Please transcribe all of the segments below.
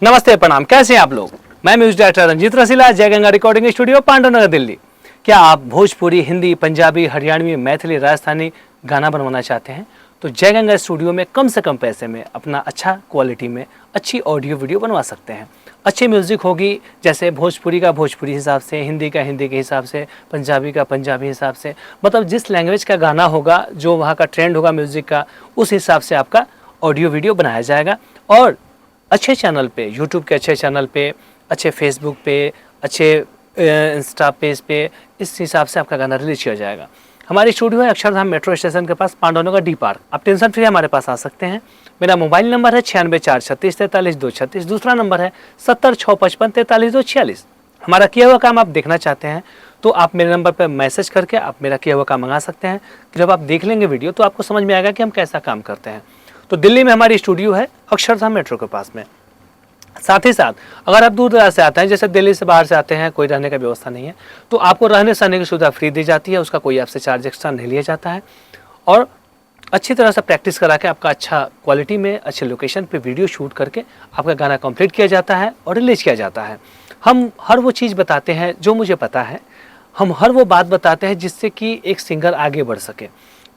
नमस्ते, प्रणाम। कैसे हैं आप लोग? मैं म्यूजिक डायरेक्टर रंजीत रसीला, जय गंगा रिकॉर्डिंग स्टूडियो, पांडुनगर, दिल्ली। क्या आप भोजपुरी, हिंदी, पंजाबी, हरियाणवी, मैथिली, राजस्थानी गाना बनवाना चाहते हैं? तो जय गंगा स्टूडियो में कम से कम पैसे में अपना अच्छा क्वालिटी में अच्छी ऑडियो वीडियो बनवा सकते हैं। अच्छी म्यूज़िक होगी, जैसे भोजपुरी का भोजपुरी हिसाब से, हिंदी का हिंदी के हिसाब से, पंजाबी का पंजाबी हिसाब से, मतलब जिस लैंग्वेज का गाना होगा, जो वहाँ का ट्रेंड होगा म्यूज़िक का, उस हिसाब से आपका ऑडियो वीडियो बनाया जाएगा। और अच्छे चैनल पे, यूट्यूब के अच्छे चैनल पे, अच्छे फेसबुक पे, अच्छे इंस्टा पेज पे, इस हिसाब से आपका गाना रिलीज किया जाएगा। हमारी स्टूडियो है अक्षरधाम मेट्रो स्टेशन के पास, पांडुनगर डी पार्क। आप टेंशन फ्री हमारे पास आ सकते हैं। मेरा मोबाइल नंबर है 9646334246। दूसरा नंबर है 7065554346। हमारा किया हुआ काम आप देखना चाहते हैं तो आप मेरे नंबर पर मैसेज करके आप मेरा किया हुआ काम मंगा सकते हैं। जब आप देख लेंगे वीडियो तो आपको समझ में आएगा कि हम कैसा काम करते हैं। तो दिल्ली में हमारी स्टूडियो है अक्षरधाम मेट्रो के पास में। साथ ही साथ अगर आप दूर दराज से आते हैं, जैसे दिल्ली से बाहर से आते हैं, कोई रहने का व्यवस्था नहीं है, तो आपको रहने सहने की सुविधा फ्री दी जाती है। उसका कोई आपसे चार्ज एक्स्ट्रा नहीं लिया जाता है। और अच्छी तरह से प्रैक्टिस करा के आपका अच्छा क्वालिटी में अच्छे लोकेशन पे वीडियो शूट करके आपका गाना कंप्लीट किया जाता है और रिलीज किया जाता है। हम हर वो चीज़ बताते हैं जो मुझे पता है। हम हर वो बात बताते हैं जिससे कि एक सिंगर आगे बढ़ सके।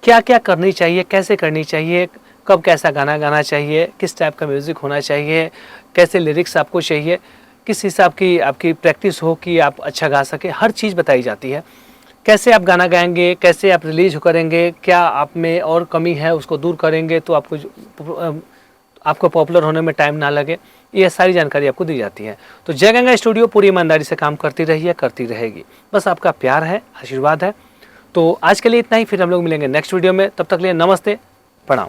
क्या क्या करनी चाहिए, कैसे करनी चाहिए, कब कैसा गाना गाना चाहिए, किस टाइप का म्यूज़िक होना चाहिए, कैसे लिरिक्स आपको चाहिए, किस हिसाब की आपकी प्रैक्टिस हो कि आप अच्छा गा सके, हर चीज़ बताई जाती है। कैसे आप गाना गाएंगे, कैसे आप रिलीज करेंगे, क्या आप में और कमी है उसको दूर करेंगे तो आपको पॉपुलर होने में टाइम ना लगे, ये सारी जानकारी आपको दी जाती है। तो जय गंगा स्टूडियो पूरी ईमानदारी से काम करती रही है, करती रहेगी। बस आपका प्यार है, आशीर्वाद है। तो आज के लिए इतना ही, फिर हम लोग मिलेंगे नेक्स्ट वीडियो में। तब तक के लिए नमस्ते, प्रणाम।